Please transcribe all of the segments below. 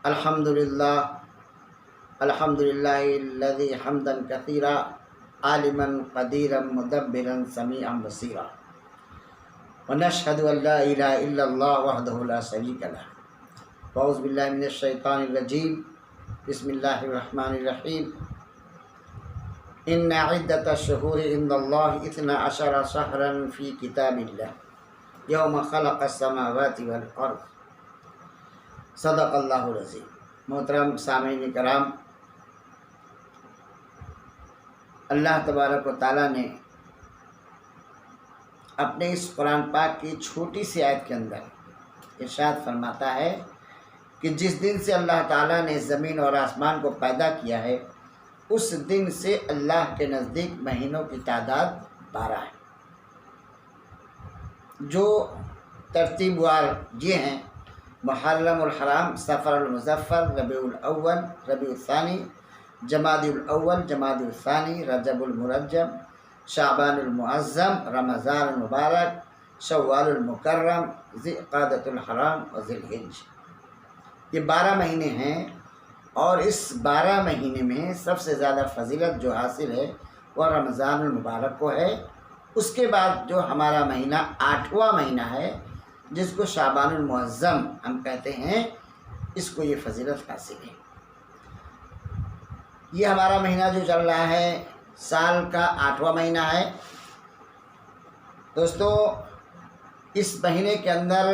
الحمدللہ الذی حمدا کثیرا عالما قدیرا مدبرا سمیعا بصیرا ونشهد ان لا الہ الا اللہ وحدہ لا شریک لہ واعوذ باللہ من الشیطان الرجیم بسم اللہ الرحمن الرحیم ان عدۃ الشہور عند اللہ 12 شہرا فی کتاب اللہ یوم خلق السماوات والارض صدق اللہ العظیم۔ محترم سامعین کرام، اللہ تبارک و تعالیٰ نے اپنے اس قرآن پاک کی چھوٹی سی آیت کے اندر ارشاد فرماتا ہے کہ جس دن سے اللہ تعالیٰ نے زمین اور آسمان کو پیدا کیا ہے اس دن سے اللہ کے نزدیک مہینوں کی تعداد 12 ہے، جو ترتیب وار یہ ہیں: محرم الحرام، صفر المظفر، ربیع الاول، ربیع الثانی، جمادی الاول، جمادی الثانی، رجب المرجب، شعبان المعظم، رمضان المبارک، شوال المکرم، ذی القعدۃ الحرام و ذی الحج۔ یہ 12 مہینے ہیں، اور اس 12 مہینے میں سب سے زیادہ فضیلت جو حاصل ہے وہ رمضان المبارک کو ہے۔ اس کے بعد جو ہمارا مہینہ 8واں مہینہ ہے جس کو شعبان المعظم ہم کہتے ہیں، اس کو یہ فضیلت حاصل ہے۔ یہ ہمارا مہینہ جو چل رہا ہے سال کا 8واں مہینہ ہے۔ دوستو، اس مہینے کے اندر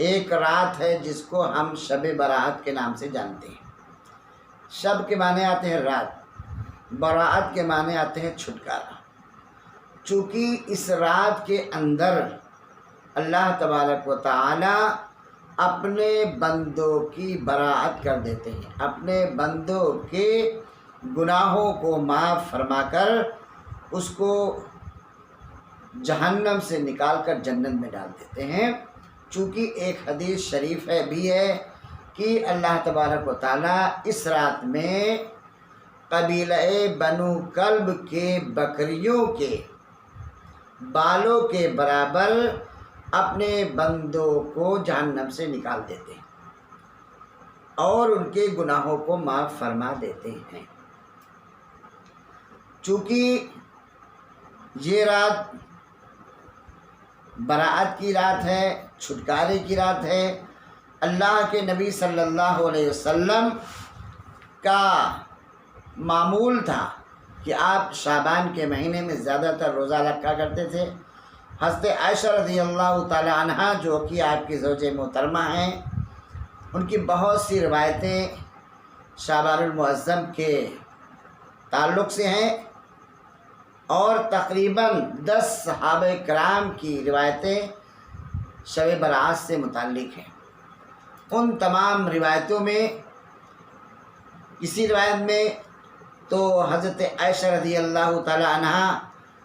ایک رات ہے جس کو ہم شب برات کے نام سے جانتے ہیں۔ شب کے معنی آتے ہیں رات، برات کے معنی آتے ہیں چھٹکارا۔ چونکہ اس رات کے اندر اللہ تبارک و تعالی اپنے بندوں کی براعت کر دیتے ہیں، اپنے بندوں کے گناہوں کو معاف فرما کر اس کو جہنم سے نکال کر جنت میں ڈال دیتے ہیں۔ چونکہ ایک حدیث شریف ہے بھی ہے کہ اللہ تبارک و تعالی اس رات میں قبیلہ بنو کلب کے بکریوں کے بالوں کے برابر اپنے بندوں کو جہنم سے نکال دیتے ہیں اور ان کے گناہوں کو معاف فرما دیتے ہیں۔ چونکہ یہ رات براعت کی رات ہے، چھٹکارے کی رات ہے، اللہ کے نبی صلی اللہ علیہ وسلم کا معمول تھا کہ آپ شعبان کے مہینے میں زیادہ تر روزہ رکھا کرتے تھے۔ حضرت عائشہ رضی اللہ تعالی عنہ جو کہ آپ کی زوج محترمہ ہیں، ان کی بہت سی روایتیں شعبان المعظم کے تعلق سے ہیں، اور تقریباً 10 صحابہ کرام کی روایتیں شب برات سے متعلق ہیں۔ ان تمام روایتوں میں کسی روایت میں تو حضرت عائشہ رضی اللہ تعالی عنہ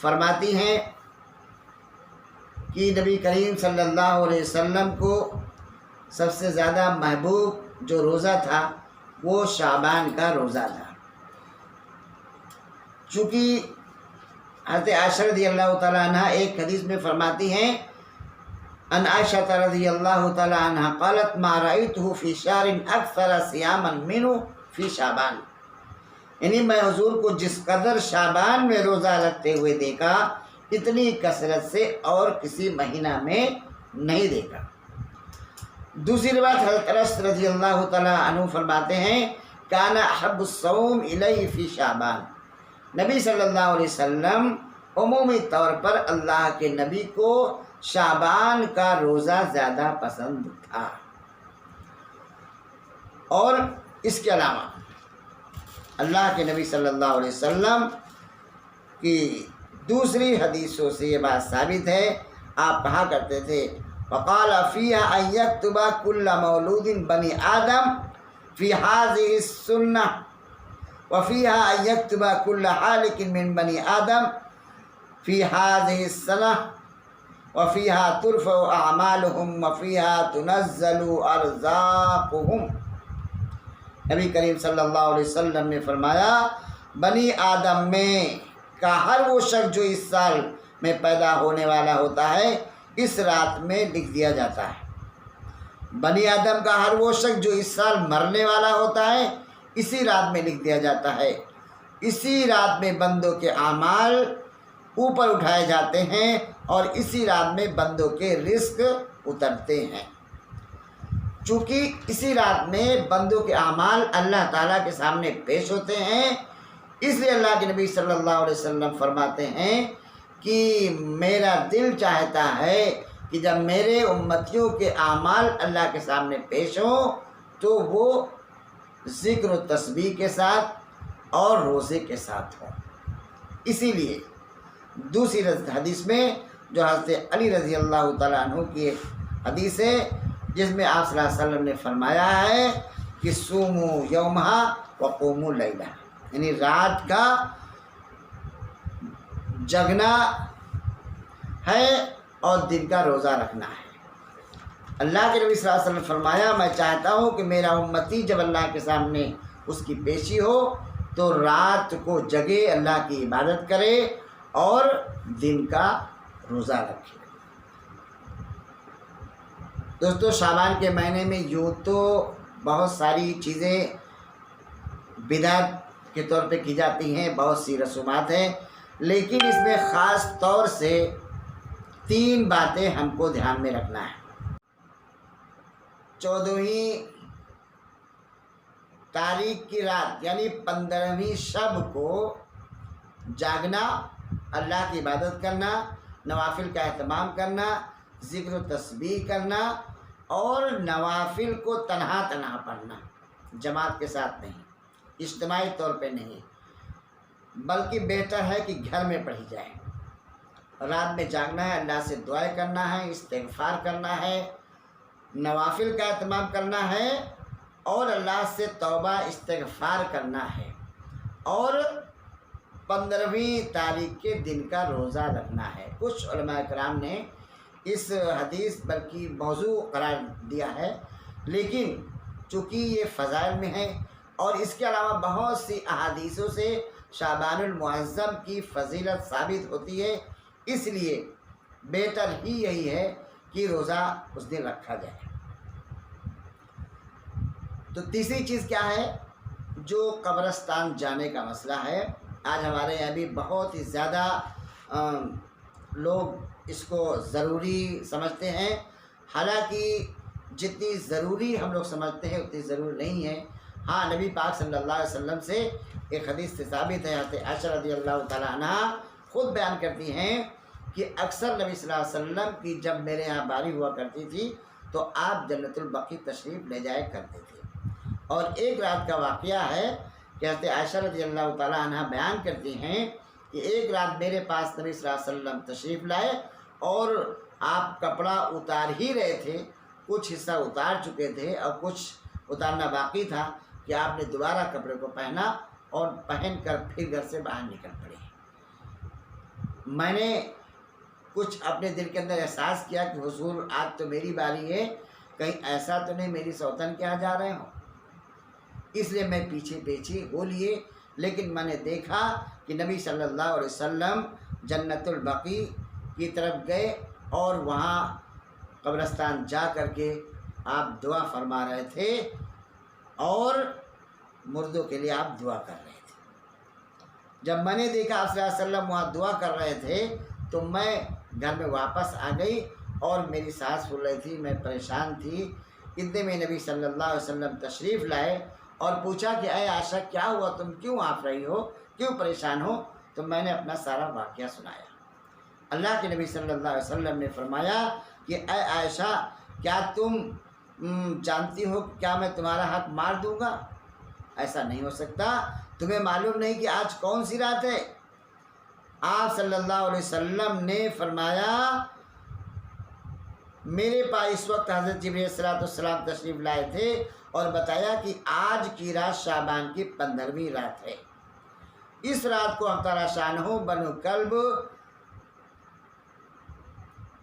فرماتی ہیں کہ نبی کریم صلی اللہ علیہ وسلم کو سب سے زیادہ محبوب جو روزہ تھا وہ شعبان کا روزہ تھا۔ چونکہ حضرت عائشہ رضی اللہ تعالی عنہ ایک حدیث میں فرماتی ہیں، ان عائشہ رضی اللہ تعالی عنہ قالت ما رأیتہ فی شہر اکثر صیاما منہ فی شعبان، یعنی میں حضور کو جس قدر شعبان میں روزہ رکھتے ہوئے دیکھا اتنی کثرت سے اور کسی مہینہ میں نہیں دیکھا۔ دوسری روایت حضرت انس رضی اللہ تعالی عنہ فرماتے ہیں، کان احب الصوم الیہ فی شعبان، نبی صلی اللہ علیہ وسلم عمومی طور پر اللہ کے نبی کو شعبان کا روزہ زیادہ پسند تھا۔ اور اس کے علاوہ اللہ کے نبی صلی اللہ علیہ وسلم کی دوسری حدیثوں سے یہ بات ثابت ہے، آپ کہا کرتے تھے وقال فیہا ان یکتب کل مولود بنی آدم فی ہذہ السنہ وفیہا ان یکتب کل حالق من بنی آدم فی ہذہ السنہ وفیہا ترفع اعمالہم وفیہا تنزل ارزاقہم۔ نبی کریم صلی اللہ علیہ وسلم نے فرمایا، بنی آدم میں کا ہر وہ شخص جو اس سال میں پیدا ہونے والا ہوتا ہے اس رات میں لکھ دیا جاتا ہے، بنی آدم کا ہر وہ شخص جو اس سال مرنے والا ہوتا ہے اسی رات میں لکھ دیا جاتا ہے۔ اسی رات میں بندوں کے اعمال اوپر اٹھائے جاتے ہیں اور اسی رات میں بندوں کے رزق اترتے ہیں۔ چونکہ اسی رات میں بندوں کے اعمال اللہ تعالیٰ کے سامنے پیش ہوتے ہیں، اس لیے اللہ کے نبی صلی اللہ علیہ وسلم فرماتے ہیں کہ میرا دل چاہتا ہے کہ جب میرے امتیوں کے اعمال اللہ کے سامنے پیش ہوں تو وہ ذکر و تسبیح کے ساتھ اور روزے کے ساتھ ہوں۔ اسی لیے دوسری حدیث میں جو حضرت علی رضی اللہ تعالیٰ عنہ کی ایک حدیث ہے جس میں آپ صلی اللہ علیہ وسلم نے فرمایا ہے کہ سومو یومہا وقومو لیلہ، یعنی رات کا جگنا ہے اور دن کا روزہ رکھنا ہے۔ اللہ کے نبی صلی اللہ علیہ وسلم فرمایا میں چاہتا ہوں کہ میرا امتی جب اللہ کے سامنے اس کی پیشی ہو تو رات کو جگے، اللہ کی عبادت کرے اور دن کا روزہ رکھے۔ دوستو شعبان کے مہینے میں یوں تو بہت ساری چیزیں بدعت کے طور پہ کی جاتی ہیں، بہت سی رسومات ہیں، لیکن اس میں خاص طور سے 3 باتیں ہم کو دھیان میں رکھنا ہے۔ 14ویں تاریخ کی رات یعنی 15ویں شب کو جاگنا، اللہ کی عبادت کرنا، نوافل کا اہتمام کرنا، ذکر و تسبیح کرنا اور نوافل کو تنہا تنہا پڑھنا، جماعت کے ساتھ نہیں، اجتماعی طور پہ نہیں، بلکہ بہتر ہے کہ گھر میں پڑھی جائے۔ رات میں جاگنا ہے، اللہ سے دعائیں کرنا ہے، استغفار کرنا ہے، نوافل کا اہتمام کرنا ہے اور اللہ سے توبہ استغفار کرنا ہے، اور 15ویں تاریخ کے دن کا روزہ رکھنا ہے۔ کچھ علماء کرام نے اس حدیث بلکہ موضوع قرار دیا ہے، لیکن چونکہ یہ فضائل میں ہے اور اس کے علاوہ بہت سی احادیثوں سے شعبان المعظم کی فضیلت ثابت ہوتی ہے، اس لیے بہتر ہی یہی ہے کہ روزہ اس دن رکھا جائے۔ تو تیسری چیز کیا ہے؟ جو قبرستان جانے کا مسئلہ ہے۔ آج ہمارے یہاں بھی بہت ہی زیادہ لوگ اس کو ضروری سمجھتے ہیں، حالانکہ جتنی ضروری ہم لوگ سمجھتے ہیں اتنی ضروری نہیں ہے۔ ہاں، نبی پاک صلی اللہ علیہ وسلم سے ایک حدیث سے ثابت ہے، حضرت عائشہ رضی اللہ تعالیٰ عنہ خود بیان کرتی ہیں کہ اکثر نبی صلی اللہ علیہ وسلم کی جب میرے یہاں باری ہوا کرتی تھی تو آپ جنت البقیع تشریف لے جایا کرتے تھے۔ اور ایک رات کا واقعہ ہے کہ حضرت عائشہ رضی اللہ تعالیٰ عنہ بیان کرتی ہیں کہ ایک رات میرے پاس نبی صلی اللہ علیہ وسلم تشریف لائے اور آپ کپڑا اتار ہی رہے تھے، کچھ حصہ اتار چکے تھے اور کچھ اتارنا باقی تھا کہ آپ نے دوبارہ کپڑے کو پہنا اور پہن کر پھر گھر سے باہر نکل پڑے۔ میں نے کچھ اپنے دل کے اندر احساس کیا کہ حضور آج تو میری باری ہے، کہیں ایسا تو نہیں میری سوتن کے یہاں جا رہے ہوں، اس لیے میں پیچھے ہو لیے، لیکن میں نے دیکھا کہ نبی صلی اللہ علیہ وسلم جنت البقیع کی طرف گئے اور وہاں قبرستان جا کر کے آپ دعا فرما رہے تھے اور مردوں کے لیے آپ دعا کر رہے تھے۔ جب میں نے دیکھا آپ صلی اللہ علیہ وسلم وہاں دعا کر رہے تھے تو میں گھر میں واپس آ گئی اور میری سانس پھول رہی تھی، میں پریشان تھی۔ اتنے میں نبی صلی اللہ علیہ وسلم تشریف لائے اور پوچھا کہ اے عائشہ کیا ہوا، تم کیوں آف رہی ہو، کیوں پریشان ہو؟ تو میں نے اپنا سارا واقعہ سنایا۔ اللہ کے نبی صلی اللہ علیہ وسلم نے فرمایا کہ اے عائشہ کیا تم جانتی ہو کہ کیا میں تمہارا حق مار دوں گا؟ ایسا نہیں ہو سکتا۔ تمہیں معلوم نہیں کہ آج کون سی رات ہے؟ آپ صلی اللہ علیہ وسلم نے فرمایا میرے پاس اس وقت حضرت جبرائیل علیہ السلام تشریف لائے تھے اور بتایا کہ آج کی رات شعبان کی 15ویں رات ہے۔ اس رات کو ہم تعالیٰ شانہ بنو کلب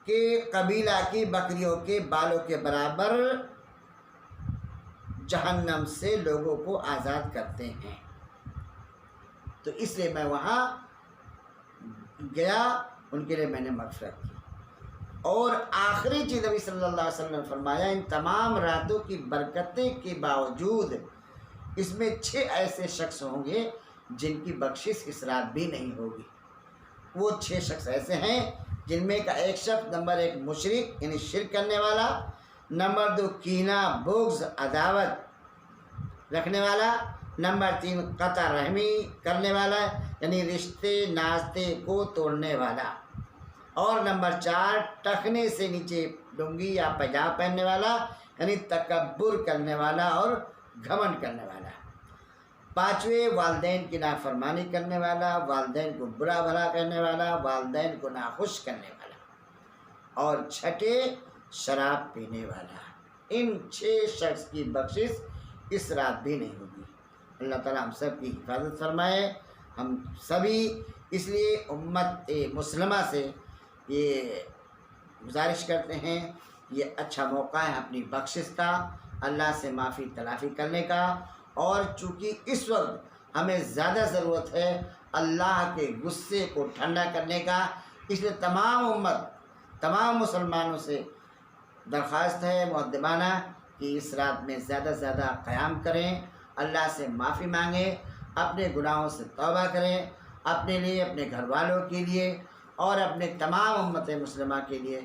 کے قبیلہ کی بکریوں کے بالوں کے برابر جہنم سے لوگوں کو آزاد کرتے ہیں۔ تو اس لیے میں وہاں گیا، ان کے لیے میں نے مغفرت کی اور آخری چیز نبی صلی اللہ علیہ وسلم نے فرمایا ان تمام راتوں کی برکتیں کے باوجود اس میں 6 ایسے شخص ہوں گے جن کی بخشش اس رات بھی نہیں ہوگی۔ وہ 6 شخص ایسے ہیں جن میں کا ایک شخص نمبر 1 مشرک یعنی شرک کرنے والا، نمبر 2 کینہ بغض عداوت رکھنے والا، نمبر 3 قطع رحمی کرنے والا یعنی رشتے ناطے کو توڑنے والا، اور نمبر 4 ٹخنے سے نیچے لنگی یا پائجامہ پہننے والا یعنی تکبر کرنے والا اور گھمنڈ کرنے والا، 5ویں والدین کی نافرمانی کرنے والا، والدین کو برا بھلا کہنے والا، والدین کو ناخوش کرنے والا، اور 6 شراب پینے والا۔ ان 6 شخص کی بخشش اس رات بھی نہیں ہوگی۔ اللہ تعالیٰ ہم سب کی حفاظت فرمائے۔ ہم سبھی اس لیے امت مسلمہ سے یہ گزارش کرتے ہیں، یہ اچھا موقع ہے اپنی بخشش کا، اللہ سے معافی تلافی کرنے کا، اور چونکہ اس وقت ہمیں زیادہ ضرورت ہے اللہ کے غصے کو ٹھنڈا کرنے کا، اس لیے تمام امت تمام مسلمانوں سے درخواست ہے مؤدبانہ کہ اس رات میں زیادہ سے زیادہ قیام کریں، اللہ سے معافی مانگیں، اپنے گناہوں سے توبہ کریں، اپنے لیے، اپنے گھر والوں کے لیے اور اپنے تمام امت مسلمہ کے لیے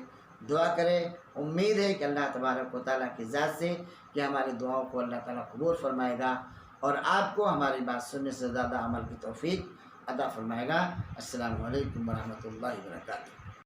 دعا کریں۔ امید ہے کہ اللہ تبارک و تعالیٰ کی ذات سے کہ ہماری دعاؤں کو اللہ تعالیٰ قبول فرمائے گا اور آپ کو ہماری بات سننے سے زیادہ عمل کی توفیق عطا فرمائے گا۔ السلام علیکم ورحمۃ اللہ وبرکاتہ۔